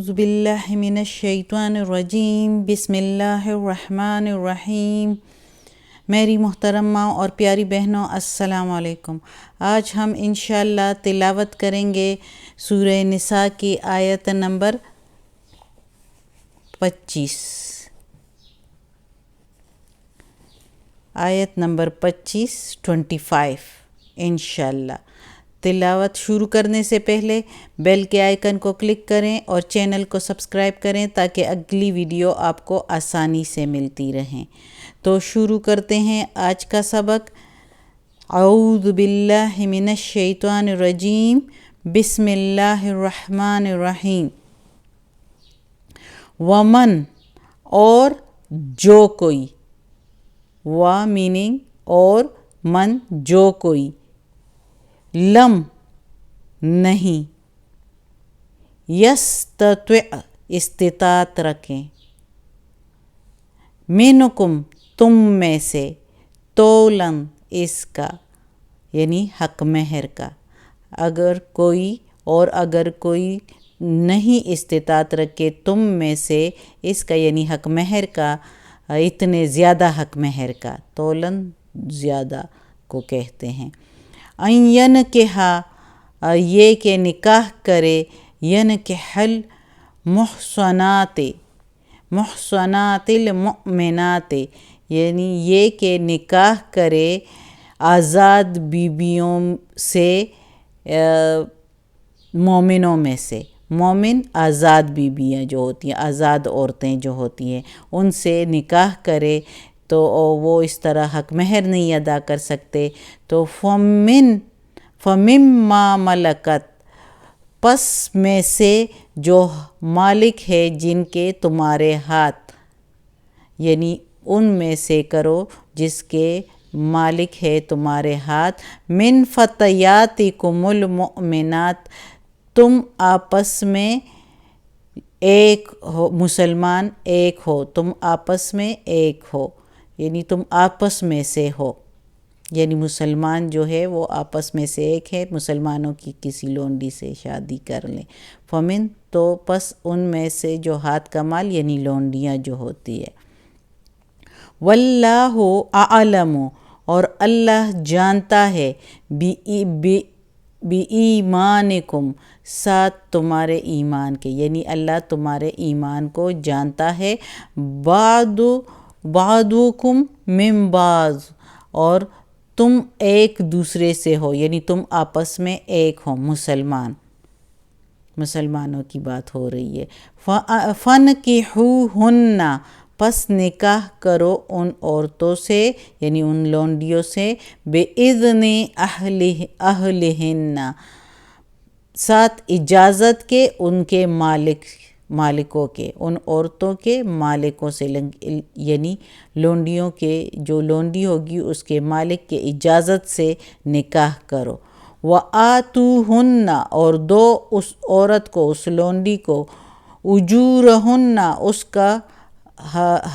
اعوذ باللہ من الشیطان الرجیم بسم اللہ الرحمن الرحیم۔ میری محترم ماں اور پیاری بہنوں، السلام علیکم۔ آج ہم انشاءاللہ تلاوت کریں گے سورہ نساء کی آیت نمبر 25۔ آیت نمبر 25 انشاءاللہ۔ تلاوت شروع کرنے سے پہلے بیل کے آئیکن کو کلک کریں اور چینل کو سبسکرائب کریں تاکہ اگلی ویڈیو آپ کو آسانی سے ملتی رہیں۔ تو شروع کرتے ہیں آج کا سبق۔ اعوذ باللہ من الشیطان الرجیم بسم اللہ الرحمن الرحیم۔ ومن اور جو کوئی، و میننگ اور من جو کوئی، لم نہیں، یستطع استطاعت رکھیں، منکم تم میں سے، طولن اس کا یعنی حق مہر کا، اگر کوئی نہیں استطاعت رکھے تم میں سے اس کا یعنی حق مہر کا، اتنے زیادہ حق مہر کا، طولن زیادہ کو کہتے ہیں۔ ینکحا یہ کہ نکاح کرے، ینکح المحصنات محصنات المؤمنات یعنی یہ کہ نکاح کرے آزاد بیویوں سے، مومنوں میں سے۔ مومن آزاد بیویاں جو ہوتی ہیں، آزاد عورتیں جو ہوتی ہیں، ان سے نکاح کرے تو وہ اس طرح حق مہر نہیں ادا کر سکتے، تو فمما ملکت پس میں سے جو مالک ہے جن کے تمہارے ہاتھ، یعنی ان میں سے کرو جس کے مالک ہے تمہارے ہاتھ، من فتیاتکم المؤمنات تم آپس میں ایک ہو، مسلمان ایک ہو، تم آپس میں ایک ہو، یعنی تم آپس میں سے ہو، یعنی مسلمان جو ہے وہ آپس میں سے ایک ہے، مسلمانوں کی کسی لونڈی سے شادی کر لیں۔ فمن تو پس ان میں سے جو ہاتھ کا مال یعنی لونڈیاں جو ہوتی ہے۔ واللہ اعلم اور اللہ جانتا ہے، بِایمانکم ساتھ تمہارے ایمان کے، یعنی اللہ تمہارے ایمان کو جانتا ہے، بعضکم من بعض اور تم ایک دوسرے سے ہو، یعنی تم آپس میں ایک ہو، مسلمانوں کی بات ہو رہی ہے۔ فَانْکِحُوهُنَّ پس نکاح کرو ان عورتوں سے یعنی ان لونڈیوں سے، بِإِذْنِ أَهْلِهِنَّ ساتھ اجازت کے ان کے مالکوں کے، ان عورتوں کے مالکوں سے، یعنی لونڈیوں کے، جو لونڈی ہوگی اس کے مالک کے اجازت سے نکاح کرو۔ وَآتُوهُنَّ اور دو اس عورت کو، اس لونڈی کو، أُجُورَهُنَّ اس کا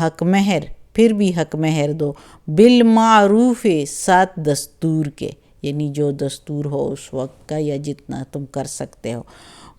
حق مہر، پھر بھی حق مہر دو، بالمعروف ساتھ دستور کے، یعنی جو دستور ہو اس وقت کا یا جتنا تم کر سکتے ہو،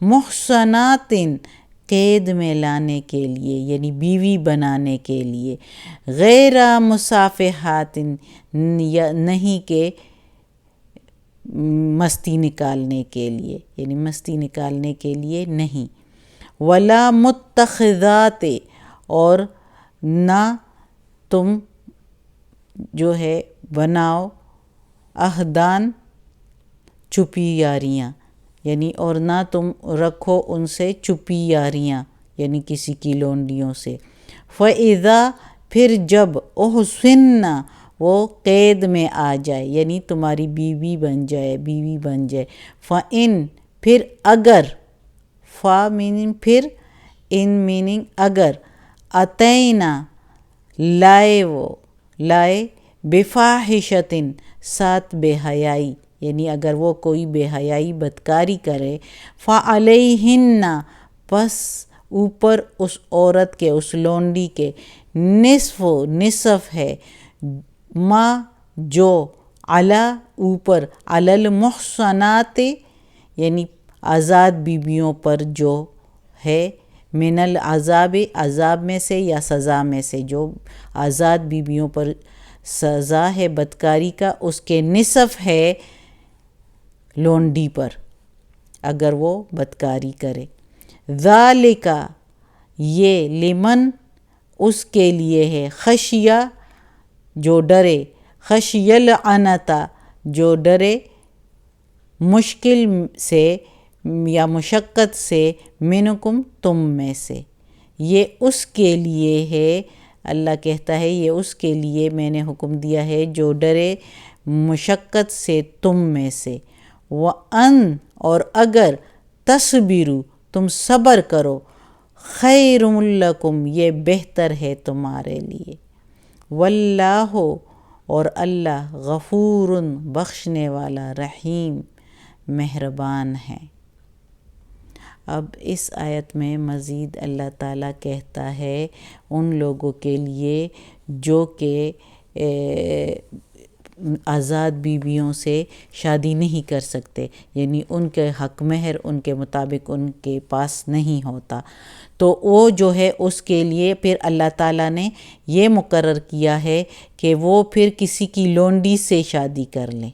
محصنات قید میں لانے کے لیے یعنی بیوی بنانے کے لیے، غیر مصافحات نہیں کہ مستی نکالنے کے لیے، یعنی مستی نکالنے کے لیے نہیں، ولا متخذات اور نہ تم جو ہے بناؤ احدان چپی یاریاں، یعنی اور نہ تم رکھو ان سے چپی یاریاں یعنی کسی کی لونڈیوں سے۔ فَإِذَا پھر جب احسن وہ قید میں آ جائے یعنی تمہاری بیوی بن جائے، فَإِن پھر اگر، فا میننگ پھر، ان میننگ اگر، اتینا لائے بفاحشۃ ساتھ بے حیائی، یعنی اگر وہ کوئی بے حیائی بدکاری کرے، فعلیہن پس اوپر اس عورت کے، اس لونڈی کے، نصف ہے، ما جو، علی اوپر، علی المحصنات یعنی آزاد بیویوں پر جو ہے، من العذاب عذاب میں سے یا سزا میں سے، جو آزاد بیویوں پر سزا ہے بدکاری کا اس کے نصف ہے لونڈی پر اگر وہ بدکاری کرے۔ ذالک یہ لمن اس کے لیے ہے، خشیہ جو ڈرے، خشی العنتا جو ڈرے مشکل سے یا مشقت سے، منکم تم میں سے، یہ اس کے لیے ہے۔ اللہ کہتا ہے یہ اس کے لیے میں نے حکم دیا ہے جو ڈرے مشقت سے تم میں سے۔ وَأَن اور اگر تصبروا تم صبر کرو، خیر لکم یہ بہتر ہے تمہارے لیے۔ واللہ اور اللہ غفور بخشنے والا، رحیم مہربان ہے۔ اب اس آیت میں مزید اللہ تعالیٰ کہتا ہے ان لوگوں کے لیے جو کہ آزاد بیویوں سے شادی نہیں کر سکتے، یعنی ان کے حق مہر ان کے مطابق ان کے پاس نہیں ہوتا، تو وہ جو ہے اس کے لیے پھر اللہ تعالیٰ نے یہ مقرر کیا ہے کہ وہ پھر کسی کی لونڈی سے شادی کر لیں۔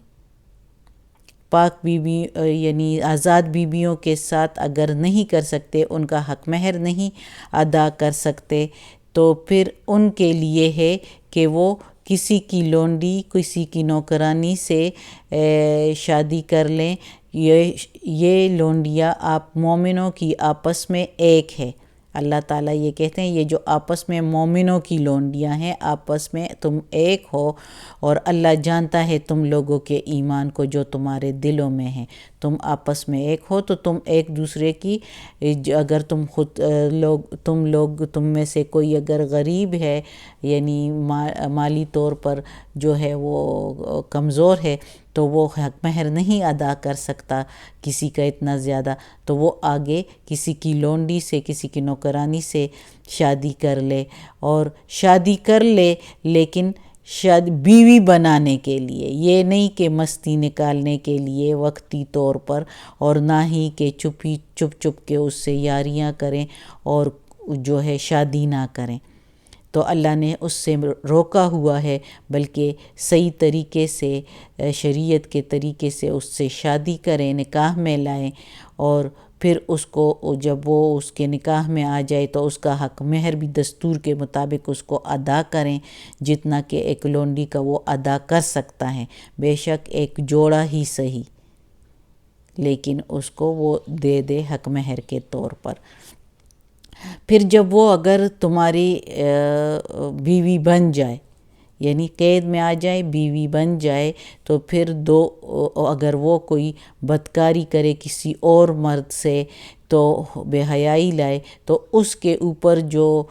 پاک بیوی یعنی آزاد بیویوں کے ساتھ اگر نہیں کر سکتے، ان کا حق مہر نہیں ادا کر سکتے، تو پھر ان کے لیے ہے کہ وہ کسی کی لونڈی، کسی کی نوکرانی سے شادی کر لیں۔ یہ لونڈیاں آپ مومنوں کی آپس میں ایک ہے۔ اللہ تعالیٰ یہ کہتے ہیں یہ جو آپس میں مومنوں کی لونڈیاں ہیں، آپس میں تم ایک ہو، اور اللہ جانتا ہے تم لوگوں کے ایمان کو جو تمہارے دلوں میں ہیں، تم آپس میں ایک ہو تو تم ایک دوسرے کی، اگر تم میں سے کوئی اگر غریب ہے، یعنی مالی طور پر جو ہے وہ کمزور ہے، تو وہ حق مہر نہیں ادا کر سکتا کسی کا اتنا زیادہ، تو وہ آگے کسی کی لونڈی سے، کسی کی نوکرانی سے شادی کر لے، اور شادی کر لے لیکن بیوی بنانے کے لیے، یہ نہیں کہ مستی نکالنے کے لیے وقتی طور پر، اور نہ ہی کہ چپ کے اس سے یاریاں کریں اور جو ہے شادی نہ کریں۔ تو اللہ نے اس سے روکا ہوا ہے، بلکہ صحیح طریقے سے، شریعت کے طریقے سے اس سے شادی کریں، نکاح میں لائیں، اور پھر اس کو جب وہ اس کے نکاح میں آ جائے تو اس کا حق مہر بھی دستور کے مطابق اس کو ادا کریں، جتنا کہ ایک لونڈی کا وہ ادا کر سکتا ہے، بے شک ایک جوڑا ہی صحیح، لیکن اس کو وہ دے حق مہر کے طور پر۔ پھر جب وہ اگر تمہاری بیوی بن جائے، یعنی قید میں آ جائے، بیوی بن جائے، تو پھر اگر وہ کوئی بدکاری کرے کسی اور مرد سے، تو بے حیائی لائے، تو اس کے اوپر جو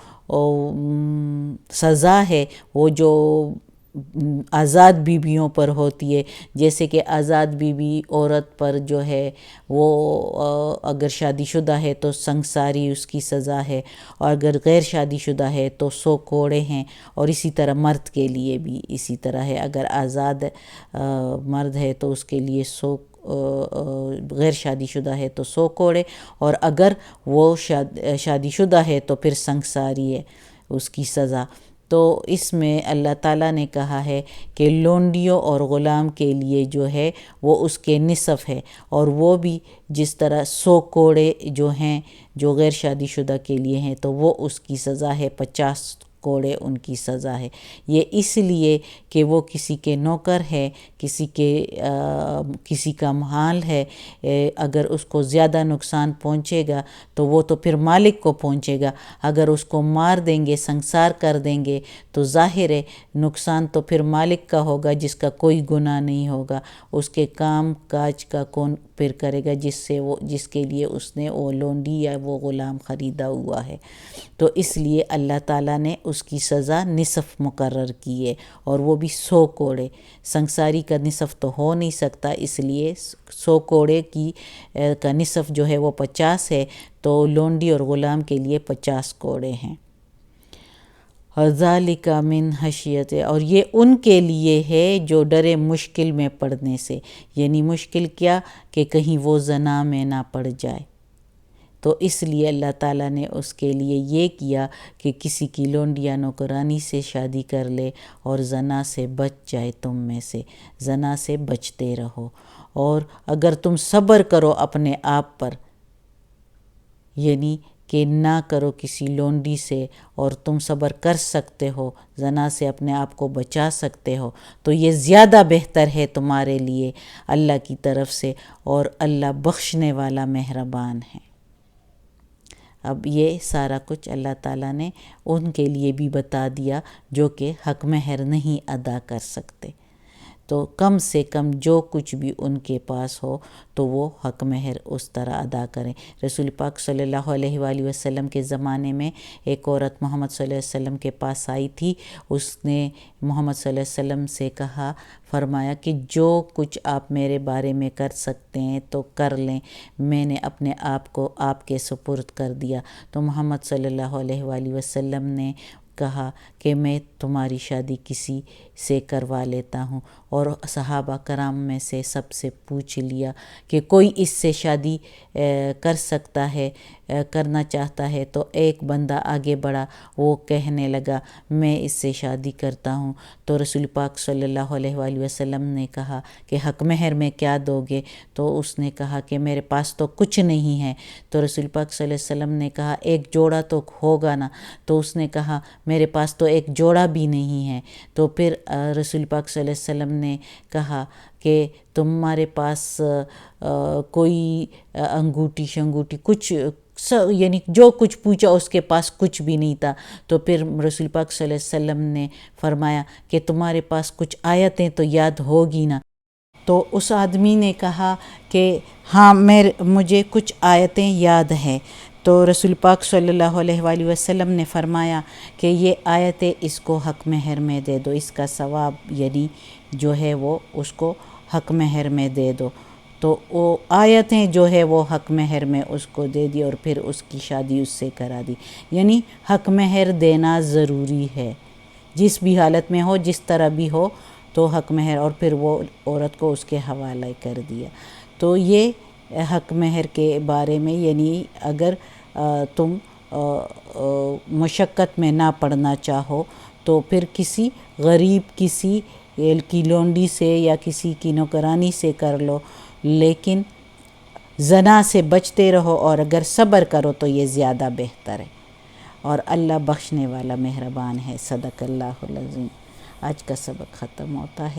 سزا ہے وہ جو آزاد بیویوں پر ہوتی ہے، جیسے کہ آزاد بیوی عورت پر جو ہے وہ اگر شادی شدہ ہے تو سنگساری اس کی سزا ہے، اور اگر غیر شادی شدہ ہے تو 100 کوڑے ہیں، اور اسی طرح مرد کے لیے بھی اسی طرح ہے، اگر آزاد مرد ہے تو اس کے لیے 100، غیر شادی شدہ ہے تو 100 کوڑے، اور اگر وہ شادی شدہ ہے تو پھر سنگساری ہے اس کی سزا۔ تو اس میں اللہ تعالیٰ نے کہا ہے کہ لونڈیوں اور غلام کے لیے جو ہے وہ اس کے نصف ہے، اور وہ بھی جس طرح 100 کوڑے جو ہیں جو غیر شادی شدہ کے لیے ہیں، تو وہ اس کی سزا ہے، 50 کوڑے ان کی سزا ہے۔ یہ اس لیے کہ وہ کسی کے نوکر ہے، کسی کا محال ہے، اگر اس کو زیادہ نقصان پہنچے گا تو وہ تو پھر مالک کو پہنچے گا، اگر اس کو مار دیں گے، سنگسار کر دیں گے، تو ظاہر ہے نقصان تو پھر مالک کا ہوگا جس کا کوئی گناہ نہیں ہوگا، اس کے کام کاج کا کون پھر کرے گا جس کے لیے اس نے وہ لونڈی یا وہ غلام خریدا ہوا ہے۔ تو اس لیے اللہ تعالیٰ نے اس کی سزا نصف مقرر کی ہے، اور وہ بھی 100 کوڑے۔ سنگساری کا نصف تو ہو نہیں سکتا، اس لیے 100 کوڑے کا نصف جو ہے وہ 50 ہے، تو لونڈی اور غلام کے لیے 50 کوڑے ہیں۔ ذالک من خشیت، اور یہ ان کے لیے ہے جو ڈرے مشکل میں پڑنے سے، یعنی مشکل کیا کہ کہیں وہ زنا میں نہ پڑ جائے، تو اس لیے اللہ تعالیٰ نے اس کے لیے یہ کیا کہ کسی کی لونڈی یا نوکرانی سے شادی کر لے اور زنا سے بچ جائے، تم میں سے زنا سے بچتے رہو، اور اگر تم صبر کرو اپنے آپ پر، یعنی کہ نہ کرو کسی لونڈی سے، اور تم صبر کر سکتے ہو، زنا سے اپنے آپ کو بچا سکتے ہو، تو یہ زیادہ بہتر ہے تمہارے لیے اللہ کی طرف سے، اور اللہ بخشنے والا مہربان ہے۔ اب یہ سارا کچھ اللہ تعالیٰ نے ان کے لیے بھی بتا دیا جو کہ حق مہر نہیں ادا کر سکتے، تو کم سے کم جو کچھ بھی ان کے پاس ہو تو وہ حق مہر اس طرح ادا کریں۔ رسول پاک صلی اللہ علیہ وآلہ وسلم کے زمانے میں ایک عورت محمد صلی اللہ علیہ وسلم کے پاس آئی تھی، اس نے محمد صلی اللہ علیہ وسلم سے کہا، فرمایا کہ جو کچھ آپ میرے بارے میں کر سکتے ہیں تو کر لیں، میں نے اپنے آپ کو آپ کے سپرد کر دیا۔ تو محمد صلی اللہ علیہ وآلہ وسلم نے کہا کہ میں تمہاری شادی کسی سے کروا لیتا ہوں، اور صحابہ کرام میں سے سب سے پوچھ لیا کہ کوئی اس سے شادی کر سکتا ہے، کرنا چاہتا ہے، تو ایک بندہ آگے بڑھا، وہ کہنے لگا میں اس سے شادی کرتا ہوں۔ تو رسول پاک صلی اللہ علیہ وآلہ وسلم نے کہا کہ حق مہر میں کیا دو گے؟ تو اس نے کہا کہ میرے پاس تو کچھ نہیں ہے۔ تو رسول پاک صلی اللہ علیہ وسلم نے کہا ایک جوڑا تو ہوگا نا؟ تو اس نے کہا میرے پاس تو ایک جوڑا بھی نہیں ہے۔ تو پھر رسول پاک صلی اللہ علیہ وسلم نے کہا کہ تمہارے پاس کوئی انگوٹھی شنگوٹھی کچھ، یعنی جو کچھ پوچھا اس کے پاس کچھ بھی نہیں تھا۔ تو پھر رسول پاک صلی اللہ علیہ وسلم نے فرمایا کہ تمہارے پاس کچھ آیتیں تو یاد ہوگی نا؟ تو اس آدمی نے کہا کہ ہاں مجھے کچھ آیتیں یاد ہیں۔ تو رسول پاک صلی اللہ علیہ وآلہ وسلم نے فرمایا کہ یہ آیتیں اس کو حق مہر میں دے دو، اس کا ثواب یعنی جو ہے وہ اس کو حق مہر میں دے دو۔ تو وہ آیتیں جو ہے وہ حق مہر میں اس کو دے دی، اور پھر اس کی شادی اس سے کرا دی۔ یعنی حق مہر دینا ضروری ہے، جس بھی حالت میں ہو، جس طرح بھی ہو، تو حق مہر، اور پھر وہ عورت کو اس کے حوالے کر دیا۔ تو یہ حق مہر کے بارے میں، یعنی اگر تم مشقت میں نہ پڑنا چاہو تو پھر کسی غریب، کسی کی لونڈی سے یا کسی کی نوکرانی سے کر لو، لیکن زنا سے بچتے رہو، اور اگر صبر کرو تو یہ زیادہ بہتر ہے، اور اللہ بخشنے والا مہربان ہے۔ صدق اللہ العظیم۔ آج کا سبق ختم ہوتا ہے۔